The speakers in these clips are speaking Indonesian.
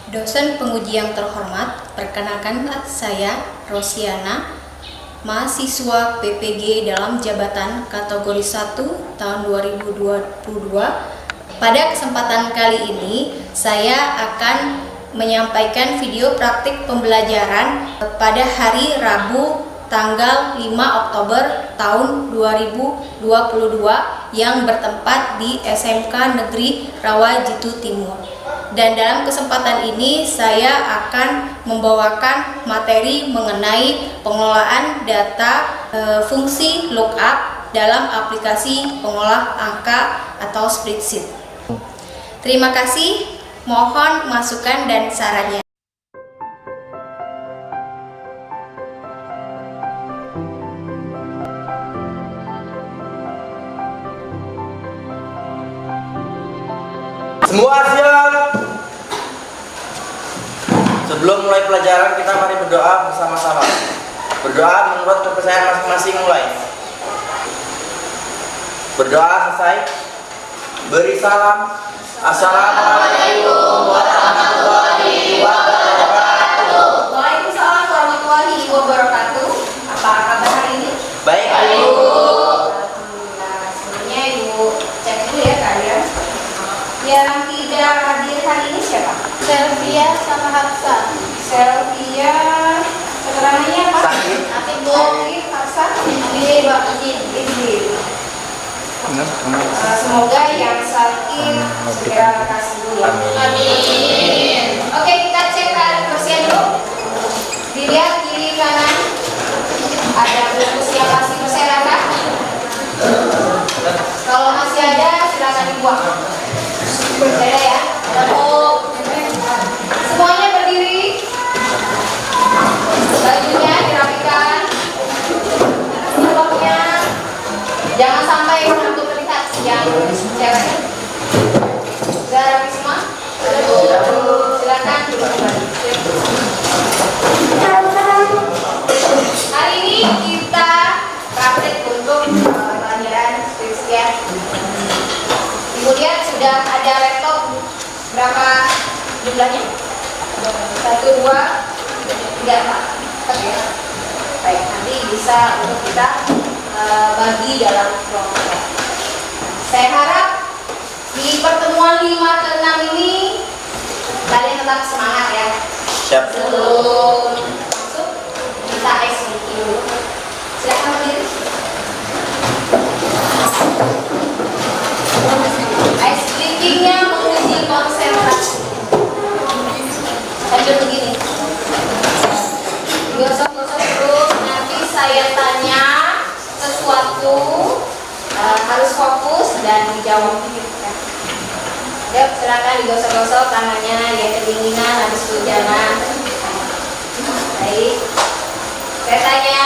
Dosen penguji yang terhormat, perkenalkanlah saya Rosiana, mahasiswa PPG dalam jabatan kategori 1 tahun 2022. Pada kesempatan kali ini, saya akan menyampaikan video praktik pembelajaran pada hari Rabu tanggal 5 Oktober tahun 2022 yang bertempat di SMK Negeri Rawajitu Timur. Dan dalam kesempatan ini saya akan membawakan materi mengenai pengelolaan data fungsi lookup dalam aplikasi pengolah angka atau spreadsheet. Terima kasih, mohon masukan dan sarannya. Semua siap. Sebelum mulai pelajaran, kita mari berdoa bersama-sama. Berdoa menurut kepercayaan masing-masing mulai. Berdoa selesai. Beri salam. Assalamualaikum warahmatullahi wabarakatuh. Waalaikumsalam warahmatullahi wabarakatuh. Apa kabar hari ini? Baik, Ibu. Alhamdulillah. Sebelumnya Ibu cek dulu ya kalian. Yang tidak hadir hari ini siapa? Selvia sama Hafsa. Selvia, keterangannya apa? Sakit. Sakit, Hafsa. Ini Mbak Izin. Semoga yang sakit segera lekas dulu ya. Amin. Oke, kita cek kebersihan dulu. Dilihat kiri kanan. Ada bungkus yang masih berserakan. Kalau masih ada, silakan dibuang. Berbeda ya. Semuanya berdiri. Bajunya dirapikan. Silopnya jangan sampai satu terlihat yang cewek. Sudah rapi semua? Silakan duduk kembali. Hari ini kita praktek untuk pelajaran skripsian. Ibu lihat sudah ada laptop berapa jumlahnya? 1, 2, 3, 4. Oke. Baik, nanti bisa untuk kita bagi dalam kelompok. Saya harap di pertemuan 5 ke 6 ini kalian tetap semangat ya. Siap. Sebelum masuk kita ice breaking dulu. Silakan berdiri. Ice breakingnya menguji konsentrasi. Sambil begini. Gosok-gosok terus. Nanti saya tanya sesuatu harus fokus dan dijawab. Yuk, silakan digosok-gosok tangannya, dia kedinginan habis hujanan. Baik. Saya tanya,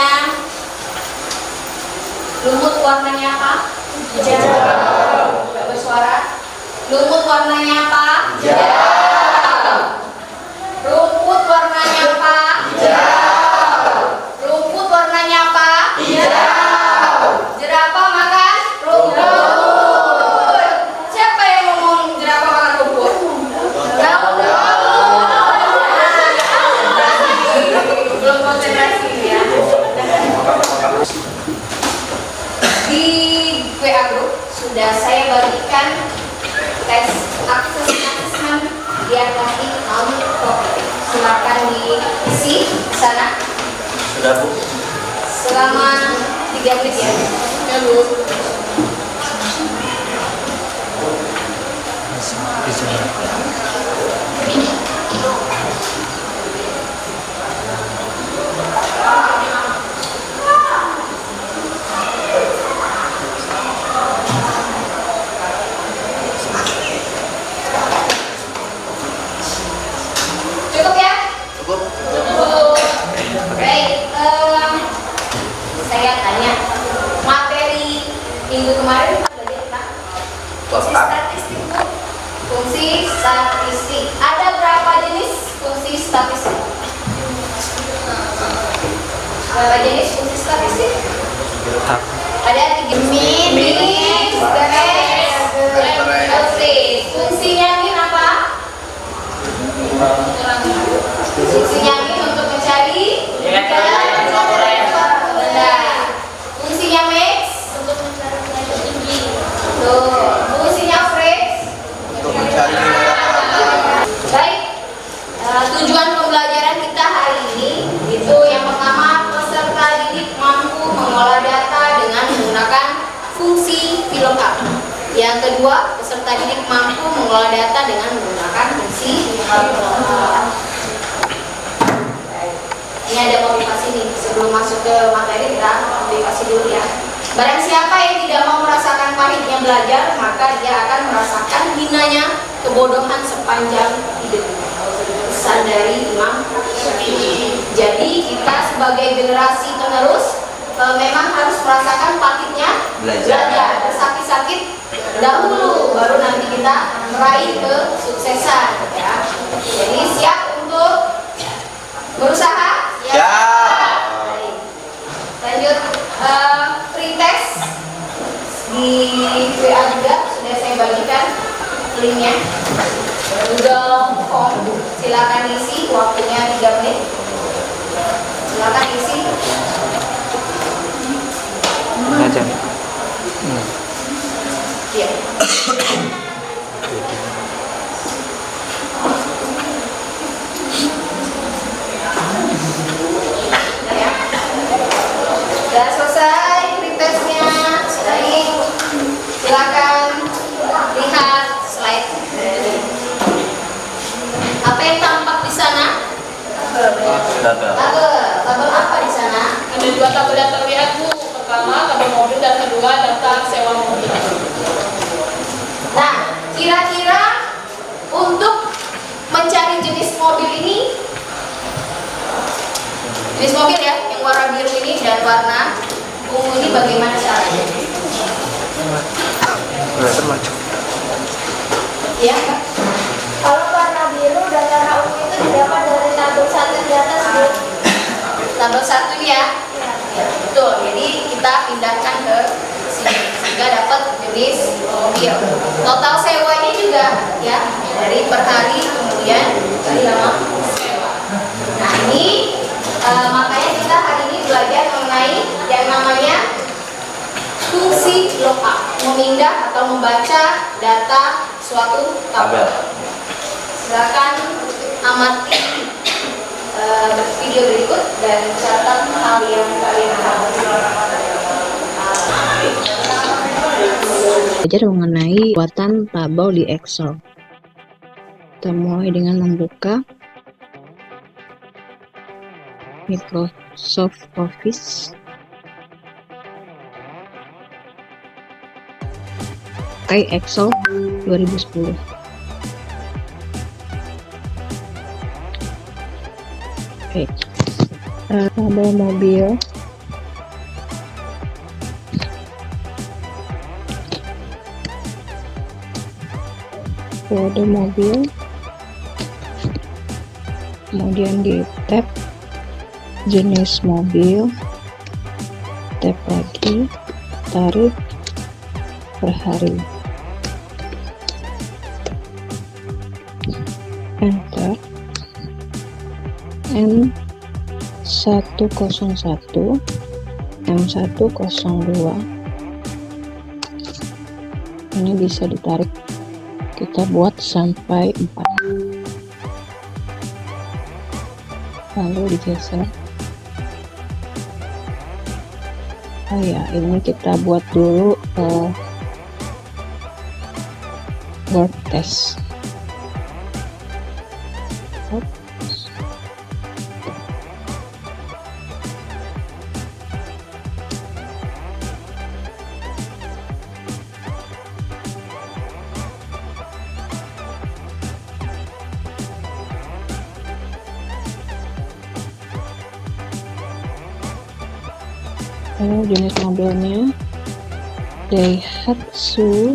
lumut warnanya apa? Hijau. Gak bersuara. Lumut warnanya apa? Hijau. Rumput warnanya apa? Hijau. Rumput warnanya apa? Hijau. Jerapah makan rumput. Siapa yang ngomong jerapah makan rumput? Belum konsentrasi ya. Di WA group sudah saya bagikan tes akses asesmen diagnostik non-profit. Silakan diisi di sana. Sudah, Bu. Selama 3 menit ya. Lalu cukup ya? Cukup. Baik, saya tanya materi minggu kemarin fungsi statistik, Bu. Fungsi statistik. Ada berapa jenis fungsi statistik? Berapa jenis fungsi statistik? Ada 3. Min, Fungsinya min apa? Tuh, fungsinya phrase. Untuk mencari nilai rata-rata. Baik, tujuan pembelajaran kita hari ini itu yang pertama, peserta didik mampu mengolah data dengan menggunakan fungsi VLOOKUP. Yang kedua, peserta didik mampu mengolah data dengan menggunakan fungsi VLOOKUP. Ini ada motivasi nih, sebelum masuk ke materi kita motivasi dulu ya. Barang siapa yang tidak mau merasakan pahitnya belajar, maka dia akan merasakan hinanya kebodohan sepanjang hidup. Pesan dari Imam Syafi'i. Jadi kita sebagai generasi penerus memang harus merasakan pahitnya belajar, bersakit-sakit dahulu, baru nanti kita meraih kesuksesan ya. Jadi siap untuk berusaha? Ya. Baik. Lanjut, pretest di WA juga sudah saya bagikan linknya. Google Form, silakan isi, waktunya 3 menit. Silakan isi. Ngajar. Iya. Sudah ya? Sudah selesai pretestnya. Baik. Silakan lihat slide. Apa yang tampak di sana? Tabel. Tabel apa di sana? Ada 2 tabel yang terlihat, Bu. Pertama, tabel mobil, dan kedua, daftar sewa mobil. Nah, kira-kira untuk mencari jenis mobil ini, jenis mobil ya, yang warna biru ini dan warna ungu ini bagaimana caranya? Ya, Kak? Kalau warna biru dan warna ungu itu didapat dari tabel 1 di atas, Bu. Tabel 1 ini ya? Ya, betul. Jadi kita pindahkan ke sini sehingga dapat jenis mobil. Total sewanya juga ya, dari per hari kemudian dari lama sewa. Nah ini makanya kita hari ini belajar mengenai yang namanya fungsi lookup, memindah atau membaca data suatu tabel. Silakan amati video berikut dan catat hal yang kalian harus. Belajar mengenai kekuatan tabel di Excel. Kita mulai dengan membuka Microsoft Office. Pakai Excel 2010. Oke. Tabel mobil. Kode mobil, kemudian di tab jenis mobil, tab lagi tarif per hari, enter, M101, M102, ini bisa ditarik. Kita buat sampai 4, lalu digeser. Oh ya, ini kita buat dulu word test. Lalu jenis mobilnya Daihatsu,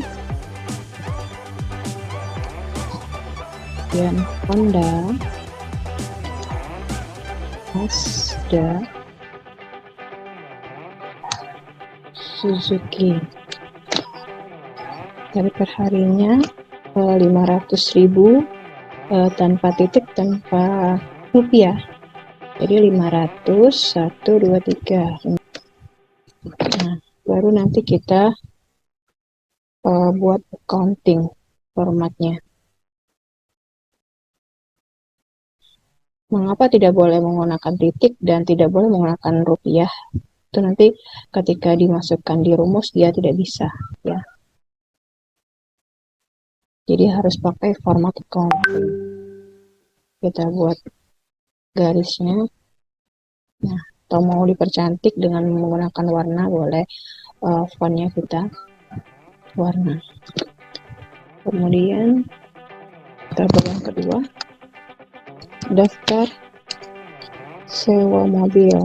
dan Honda, Mazda, Suzuki. Dari perharinya 500.000 tanpa titik, tanpa rupiah. Jadi 500, 1, 2, 3. Nah, baru nanti kita buat accounting formatnya. Mengapa tidak boleh menggunakan titik dan tidak boleh menggunakan rupiah? Itu nanti ketika dimasukkan di rumus dia tidak bisa, ya. Jadi harus pakai format accounting. Kita buat garisnya. Nah, atau mau dipercantik dengan menggunakan warna boleh, fontnya kita warna. Kemudian tabel yang kedua, daftar sewa mobil.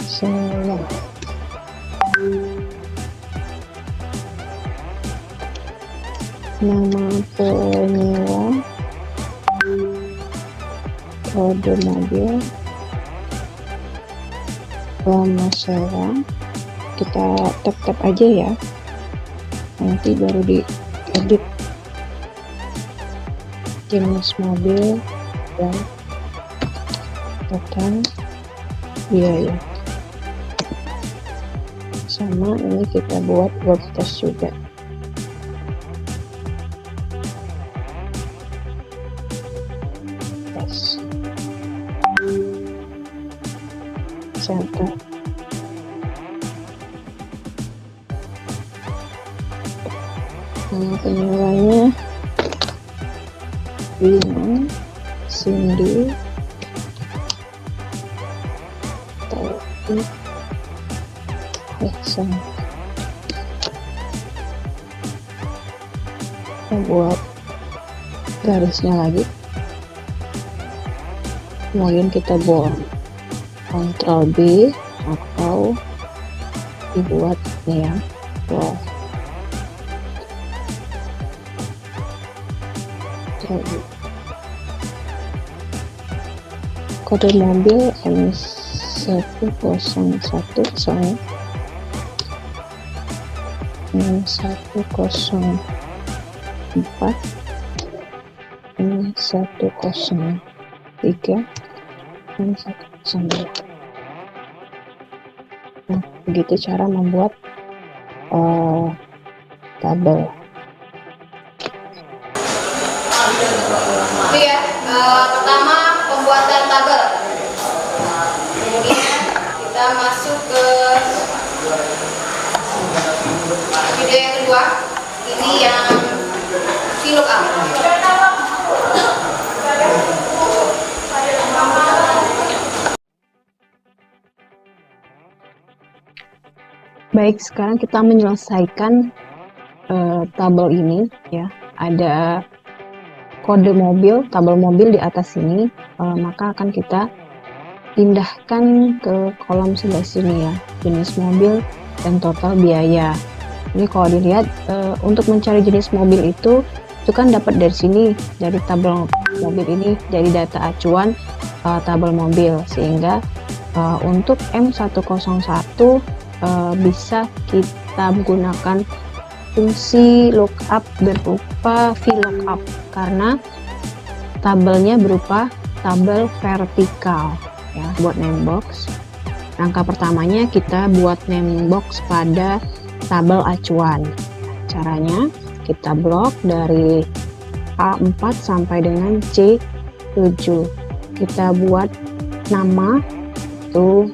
Sewa. Nama penyewa, kode mobil, lama sewa. Kita tap aja ya, nanti baru diedit. Jenis mobil dan total biaya. Sama ini kita buat work test juga. Tes. Center. Nama penyewanya Lina, Cindy, Taufik, Ihsan. Kita buat garisnya lagi, kemudian kita bold, Ctrl B atau dibuat ya bold. Kode mobil M101 soalnya M104 M103 M102. Nah, begitu cara membuat tabel. Itu ya, pertama pembuatan tabel. Kemudian kita masuk ke video yang kedua. Ini yang VLOOKUP. Baik, sekarang kita menyelesaikan tabel ini ya. Ada kode mobil, tabel mobil di atas sini, maka akan kita pindahkan ke kolom sebelah sini ya, jenis mobil dan total biaya. Ini kalau dilihat untuk mencari jenis mobil itu kan dapat dari sini, dari tabel mobil ini, dari data acuan tabel mobil, sehingga untuk M101 bisa kita gunakan fungsi lookup berupa VLOOKUP karena tabelnya berupa tabel vertikal ya. Buat name box, langkah pertamanya kita buat name box pada tabel acuan. Caranya kita blok dari A4 sampai dengan C7. Kita buat nama tuh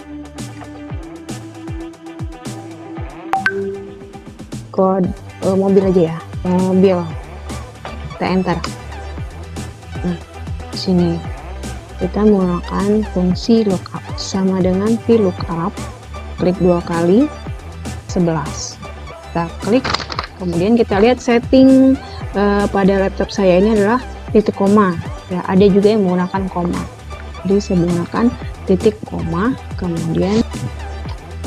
kode mobil aja ya, mobil. Kita enter. Nah, sini kita menggunakan fungsi lookup sama dengan VLOOKUP. Klik 2 kali 11. Kita klik, kemudian kita lihat setting pada laptop saya ini adalah titik koma ya, ada juga yang menggunakan koma. Jadi saya menggunakan titik koma, kemudian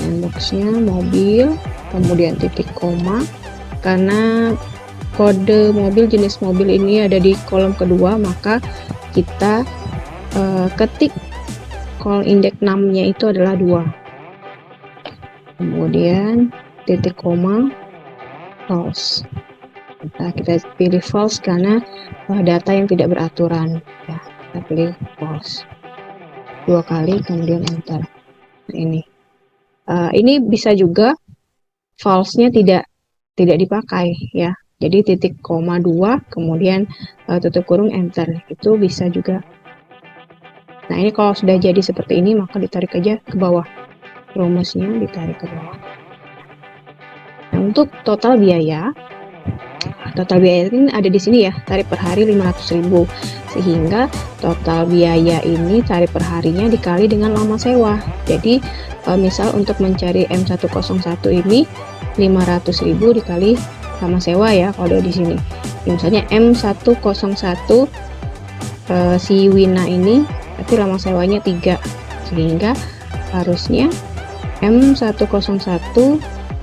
inboxnya mobil, kemudian titik koma. Karena kode mobil, jenis mobil ini ada di kolom kedua, maka kita ketik call index 6 nya itu adalah 2, kemudian titik koma false. Kita pilih false karena data yang tidak beraturan ya, kita pilih false 2 kali, kemudian enter. ini. Ini bisa juga false-nya tidak dipakai ya. Jadi titik koma 2 kemudian tutup kurung enter itu bisa juga. Nah ini kalau sudah jadi seperti ini maka ditarik aja ke bawah, rumusnya ditarik ke bawah. Nah, untuk total biaya ini ada di sini ya, tarif per hari 500.000, sehingga total biaya ini tarif per harinya dikali dengan lama sewa. Jadi misal untuk mencari M101 ini 500.000 dikali lama sewa ya kalau di sini. Misalnya M101 si Wina ini berarti lama sewanya 3, sehingga harusnya M101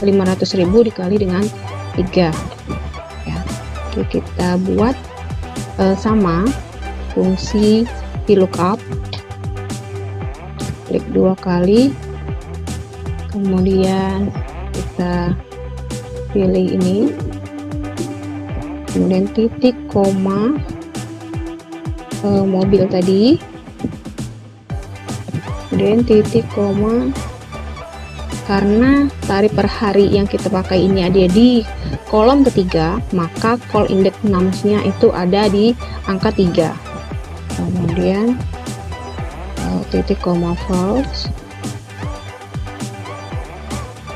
500.000 dikali dengan 3 ya. Oke, kita buat sama fungsi VLOOKUP, klik 2 kali, kemudian kita pilih ini, kemudian titik koma mobil tadi, kemudian titik koma. Karena tarif per hari yang kita pakai ini ada di kolom ketiga, maka call index numsnya itu ada di angka 3. Kemudian titik koma false,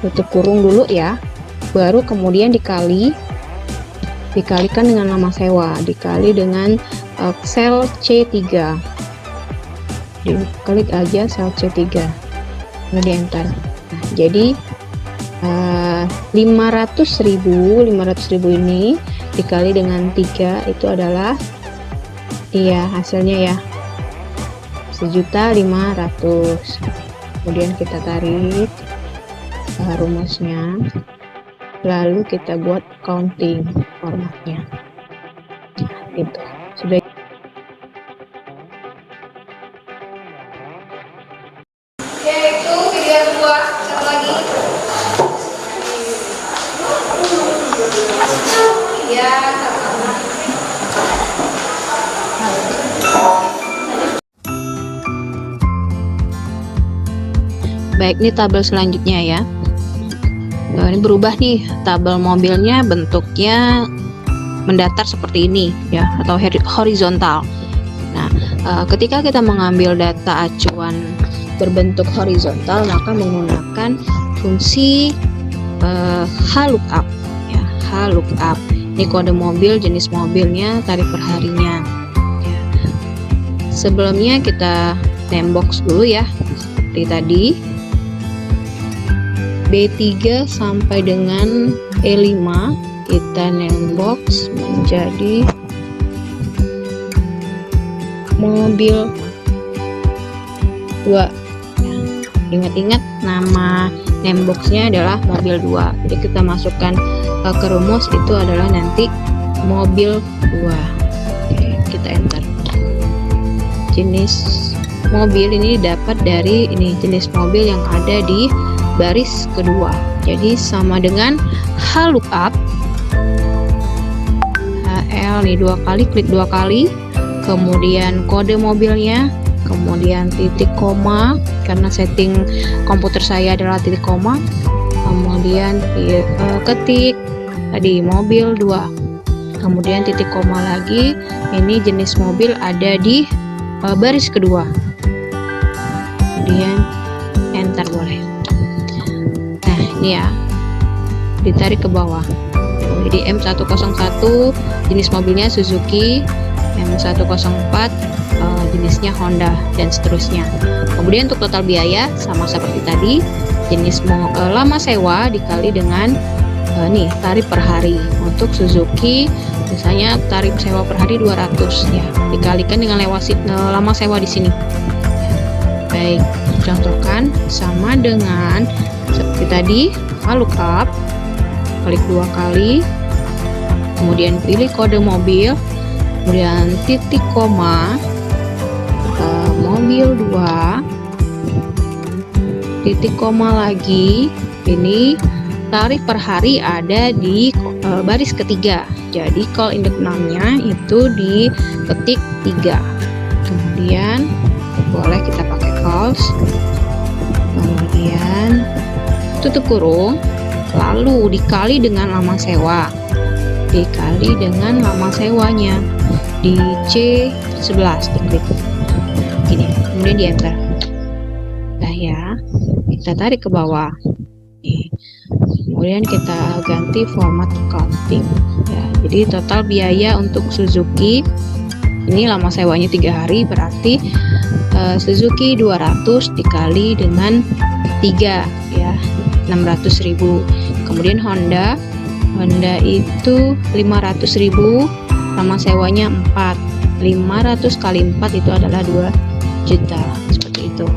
tutup kurung dulu ya, baru kemudian dikalikan dengan lama sewa, dikali dengan sel C3, diklik aja sel C3 lalu di enter. Nah, jadi 500.000 ini dikali dengan 3 itu adalah hasilnya ya 1.500.000. Kemudian kita tarik rumusnya, lalu kita buat counting formatnya. Itu sudah. Oke, itu video yang kedua. Satu lagi. Ya, sama-sama. Baik, ini tabel selanjutnya ya. Nah, ini berubah nih, tabel mobilnya bentuknya mendatar seperti ini ya, atau horizontal. Nah, ketika kita mengambil data acuan berbentuk horizontal, maka menggunakan fungsi HLOOKUP ya, HLOOKUP. Ini kode mobil, jenis mobilnya, tarif per harinya ya. Sebelumnya kita name-box dulu ya, seperti tadi B3 sampai dengan E5 kita name-box menjadi mobil 2. Ingat-ingat nama name-boxnya adalah mobil 2, jadi kita masukkan ke rumus itu adalah nanti mobil 2. Oke, kita enter. Jenis mobil ini dapat dari ini, jenis mobil yang ada di baris kedua, jadi sama dengan HLOOKUP HL nih 2 kali, klik 2 kali, kemudian kode mobilnya, kemudian titik koma karena setting komputer saya adalah titik koma, kemudian ketik tadi mobil 2, kemudian titik koma lagi, ini jenis mobil ada di baris kedua, kemudian enter boleh. Nah ini ya, ditarik ke bawah, jadi M101 jenis mobilnya Suzuki, M104 jenisnya Honda, dan seterusnya. Kemudian untuk total biaya sama seperti tadi, jenis lama sewa dikali dengan nih tarif per hari. Untuk Suzuki misalnya tarif sewa per hari 200 ya, dikalikan dengan lama sewa di sini. Baik, contohkan sama dengan seperti tadi, HLOOKUP, klik 2 kali, kemudian pilih kode mobil, kemudian titik koma mobil 2, titik koma lagi, ini tarif per hari ada di baris ketiga, jadi call index 6-nya itu di ketik 3, kemudian boleh kita pakai calls, kemudian tutup kurung, lalu dikali dengan lama sewa, dikali dengan lama sewanya di C11 diklik gini, kemudian di enter. Nah ya, kita tarik ke bawah. Nih. Kemudian kita ganti format accounting ya, jadi total biaya untuk Suzuki ini lama sewanya 3 hari, berarti Suzuki 200 dikali dengan 3 ya, 600.000. Kemudian Honda itu 500.000, lama sewanya 4, 500 kali 4 itu adalah 2 juta, seperti itu.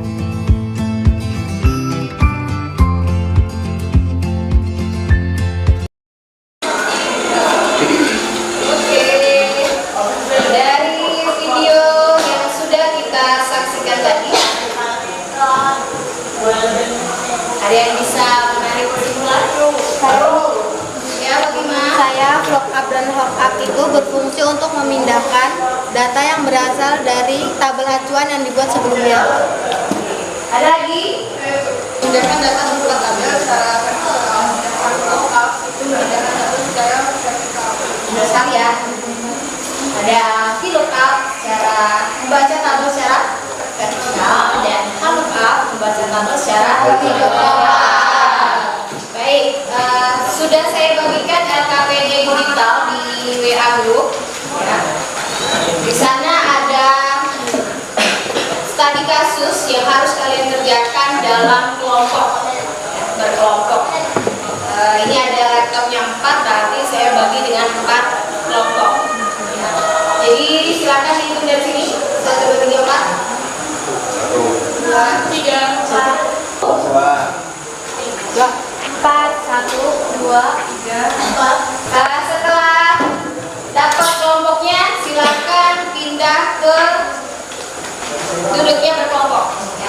Dari video yang sudah kita saksikan tadi, ada yang bisa menarik kesimpulan? Ya, bagaimana? Saya vlog up dan hook up itu berfungsi untuk memindahkan data yang berasal dari tabel acuan yang dibuat sebelumnya. Ada lagi? Memindahkan data membuat tabel secara vertikal. Itu memindahkan data secara vertikal. Benar sekali ya. Ada VLOOKUP secara membaca tabel secara vertikal dan HLOOKUP membaca tabel secara horizontal. Baik, sudah saya bagikan LKPD digital di WA group. Ya. Di sana ada studi kasus yang harus kalian kerjakan dalam kelompok, ya, berkelompok. Ini ada laptopnya 4, berarti saya bagi dengan 4 kelompok. Ya. Jadi silakan dihitung dari sini. 1, 2, 3, 4. 2, 3, 1. 4, 1, 2, 3, 4. Setelah dapat kelompoknya, silakan pindah ke duduknya berkelompok. Ya.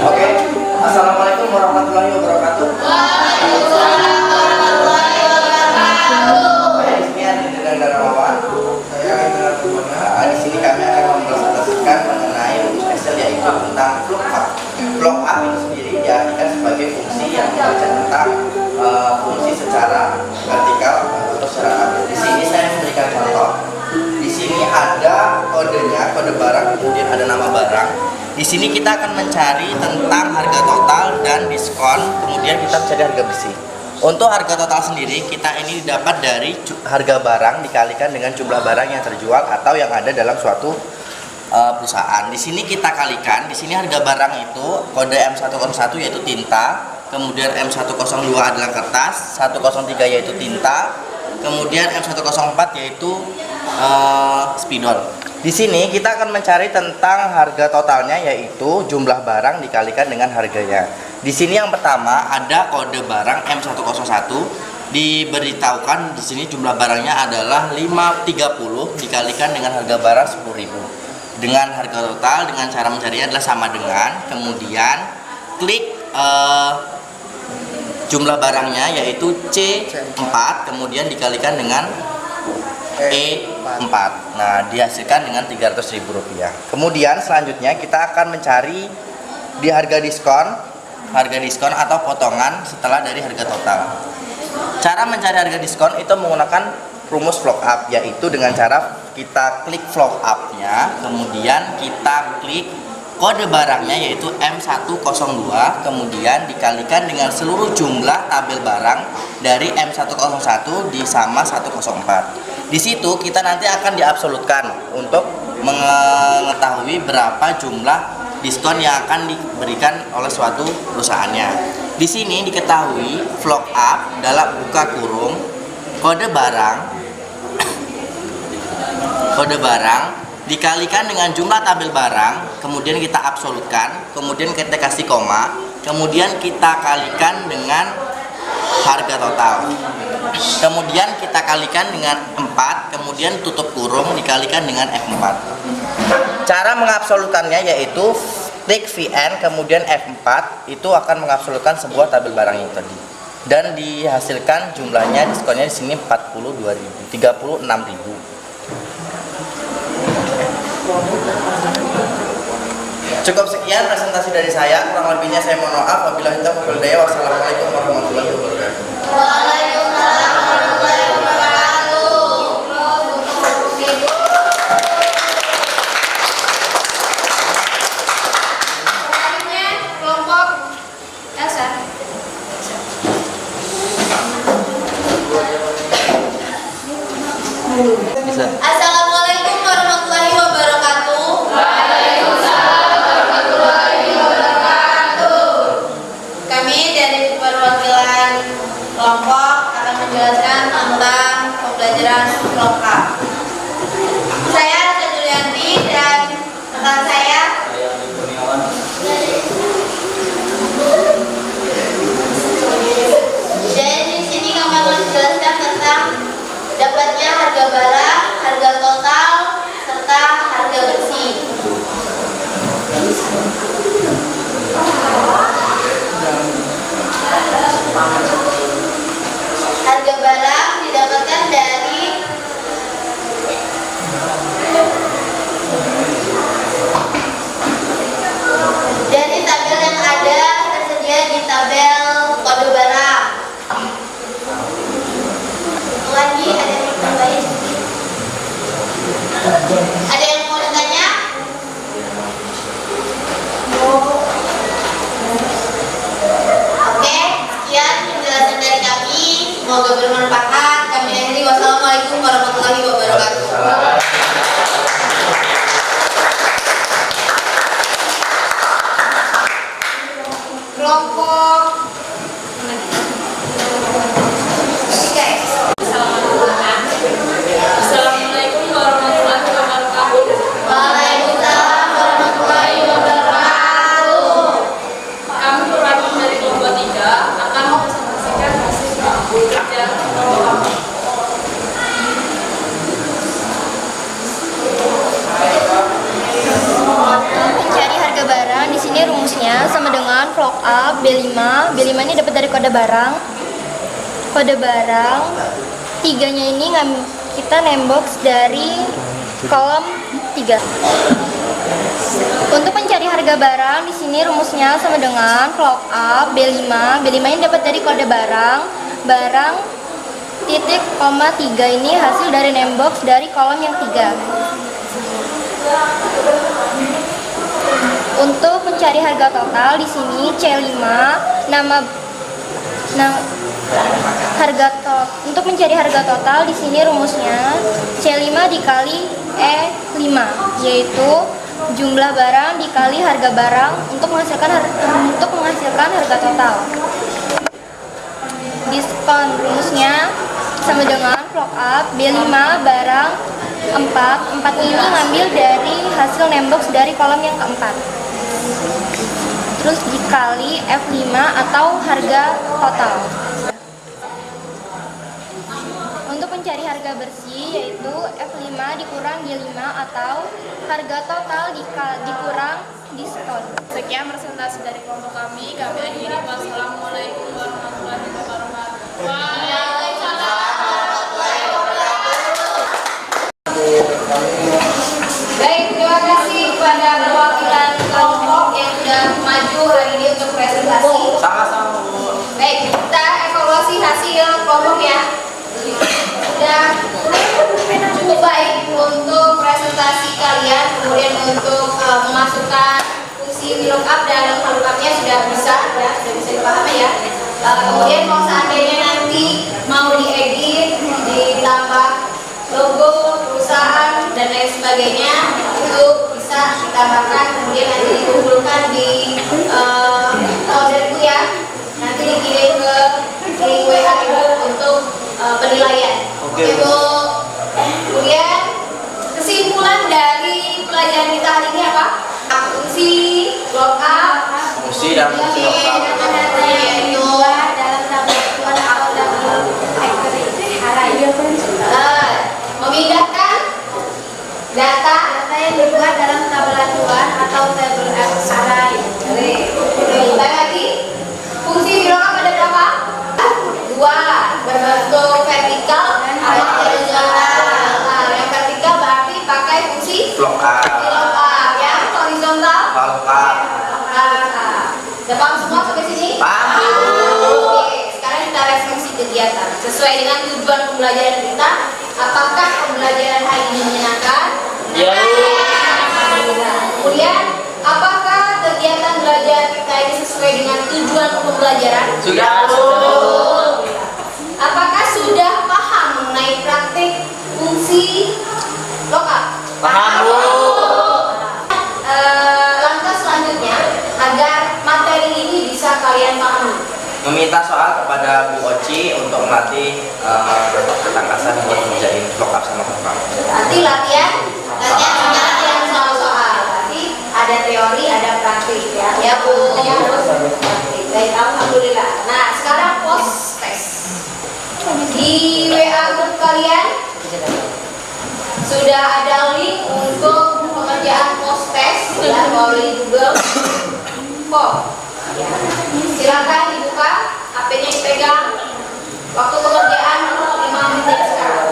Oke, assalamualaikum warahmatullahi wabarakatuh. Waalaikumsalam warahmatullahi wabarakatuh. Saya di sini Andi dan Rahmawan. Saya di sini kami akan mempresentasikan mengenai rumus Excel, yaitu tentang VLOOKUP. VLOOKUP itu sendiri diartikan sebagai fungsi yang membaca tentang fungsi secara vertikal atau secara tabel. Di sini saya memberikan contoh. Di sini ada kodenya, kode barang, kemudian ada nama barang. Di sini kita akan mencari tentang harga total dan diskon, kemudian kita mencari harga besi. Untuk harga total sendiri, kita ini didapat dari harga barang dikalikan dengan jumlah barang yang terjual atau yang ada dalam suatu perusahaan. Di sini kita kalikan, di sini harga barang itu kode M101 yaitu tinta, kemudian M102 adalah kertas, 103 yaitu tinta, kemudian M104 yaitu spidol. Di sini kita akan mencari tentang harga totalnya, yaitu jumlah barang dikalikan dengan harganya. Di sini yang pertama ada kode barang M101, diberitahukan di sini jumlah barangnya adalah 530 dikalikan dengan harga barang 10.000. Dengan harga total, dengan cara mencarinya adalah sama dengan, kemudian klik jumlah barangnya yaitu C4, kemudian dikalikan dengan E4. Nah, dihasilkan dengan Rp300.000. Kemudian selanjutnya kita akan mencari di harga diskon atau potongan setelah dari harga total. Cara mencari harga diskon itu menggunakan rumus VLOOKUP, yaitu dengan cara kita klik VLOOKUP-nya, kemudian kita klik kode barangnya yaitu M102, kemudian dikalikan dengan seluruh jumlah tabel barang dari M101 sama 104. Di situ kita nanti akan diabsolutkan untuk mengetahui berapa jumlah diskon yang akan diberikan oleh suatu perusahaannya. Di sini diketahui vlog up dalam buka kurung kode barang dikalikan dengan jumlah tabel barang, kemudian kita absolutkan, kemudian kita kasih koma, kemudian kita kalikan dengan harga total. Kemudian kita kalikan dengan 4, kemudian tutup kurung dikalikan dengan F4. Cara mengabsolutkannya yaitu klik VN kemudian F4, itu akan mengabsolutkan sebuah tabel barang yang tadi. Dan dihasilkan jumlahnya diskonnya di sini 36.000. Cukup sekian presentasi dari saya, kurang lebihnya saya mohon maaf. Wabillahi taufiq wal hidayah. Wassalamualaikum warahmatullahi wabarakatuh. Waalaikumsalam warahmatullahi wabarakatuh. Selanjutnya kelompok Elsa. Bisa. Assalamualaikum warahmatullahi wabarakatuh. Waalaikumsalam warahmatullahi wabarakatuh. Kami dari perwakilan kelompok akan menjelaskan tentang pembelajaran lokal. Saya Rasa Julianti dan rekan saya dan di sini kami akan menjelaskan tentang dapatnya harga barang, harga total, serta harga bersih. Harga barang didapatkan dari tabel yang ada tersedia di tabel kode barang. Lagi ada yang tambahin? Ada yang mau ditanya? Oke, sekian penjelasan dari kami. Semoga bermanfaat. Kami akhiri. Wassalamualaikum warahmatullahi wabarakatuh. Kelompok Assalamualaikum warahmatullahi wabarakatuh. Waalaikumsalam warahmatullahi wabarakatuh. Kami perwakilan dari kelompok 3 akan mempresentasikan hasil kerja kelompok kami. Mencari harga barang di sini rumusnya sama dengan vlog up B5. B5 ini dapat dari kode barang. Kode barang 3-nya ini kita nembok dari kolom 3. Untuk mencari harga barang di sini rumusnya sama dengan vlog up B5. B5 ini dapat dari kode barang. Barang titik koma 3 ini hasil dari nembok dari kolom yang 3. Untuk mencari harga total di sini C5 untuk mencari harga total di sini rumusnya C5 dikali E5, yaitu jumlah barang dikali harga barang untuk menghasilkan harga total. Diskon rumusnya sama dengan vlog up B5 barang 4 ini ngambil dari hasil nembok dari kolom yang keempat. Terus dikali F5 atau harga total. Untuk mencari harga bersih yaitu F5 dikurang G5 atau harga total dikurang diskon. Sekian presentasi dari kelompok kami. Kami akhiri. Wassalamualaikum warahmatullahi wabarakatuh. Baik, terima kasih kepada perwakilan kelompok yang sudah maju hari ini untuk presentasi. Sama-sama. Baik, kita evaluasi hasil kelompok ya. Sudah cukup baik untuk presentasi kalian, kemudian untuk memasukkan Kemudian kalau seandainya nanti mau diedit, ditambah logo perusahaan dan lain sebagainya, itu bisa ditambahkan, kemudian nanti dikumpulkan di folderku ya, nanti dikirim ke link WA Ibu untuk penilaian. Oke Bu. Kemudian kesimpulan dari pelajaran kita hari ini apa? Fungsi lookup, Fungsi dan fungsi lookup. yaitu dalam tabel acuan atau tabel memindahkan data yang dibuat dalam tabel acuan atau tabel array. Kita lagi, fungsi di lookup ada berapa? 2, berbentuk vertikal atau horizontal. Nah, yang vertikal berarti pakai fungsi Lookup. lookup. Yang horizontal Lookup. Udah paham semua sampai sini? Paham. Oke, sekarang kita refleksi kegiatan sesuai dengan tujuan pembelajaran kita. Apakah pembelajaran hari ini menyenangkan? Ya. Kemudian, apakah kegiatan belajar kita ini sesuai dengan tujuan pembelajaran? Sudah. Apakah sudah paham mengenai praktik fungsi lookup? Paham, Bu. Langkah selanjutnya agar materi ini bisa kalian pahami. Meminta soal kepada Bu Oci untuk melatih ketangkasan buat mengerjain lookup sama lookup. Nanti latihan soal-soal. Nanti ada teori, ada praktik ya. Ya Bu. Praktik. Baik, alhamdulillah. Nah, sekarang post test. Di WA grup kalian sudah ada link untuk pengerjaan post test ya, melalui Google Form. Ya. Silakan dibuka, HP-nya dipegang. Waktu pengerjaan 5 menit sekarang.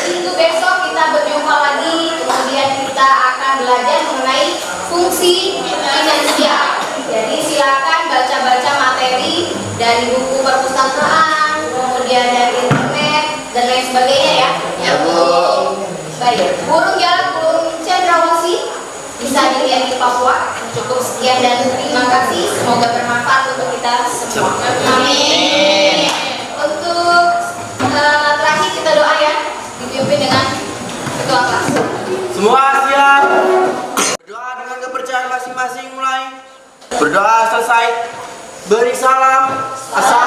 Minggu besok kita berjumpa lagi, kemudian kita akan belajar mengenai fungsi finansial. Jadi silakan baca-baca materi dari buku perpustakaan, kemudian dari internet dan lain sebagainya ya. Ya, Bu. Baik, burung jalak, burung cendrawasih bisa dilihat di Papua. Cukup sekian dan terima kasih. Semoga bermanfaat untuk kita semua. Amin. Untuk terakhir kita doa ya, dipimpin dengan ketua kelas. Semua siap. Berdoa dengan kepercayaan masing-masing mulai. Berdoa selesai. Beri salam. Assalamualaikum.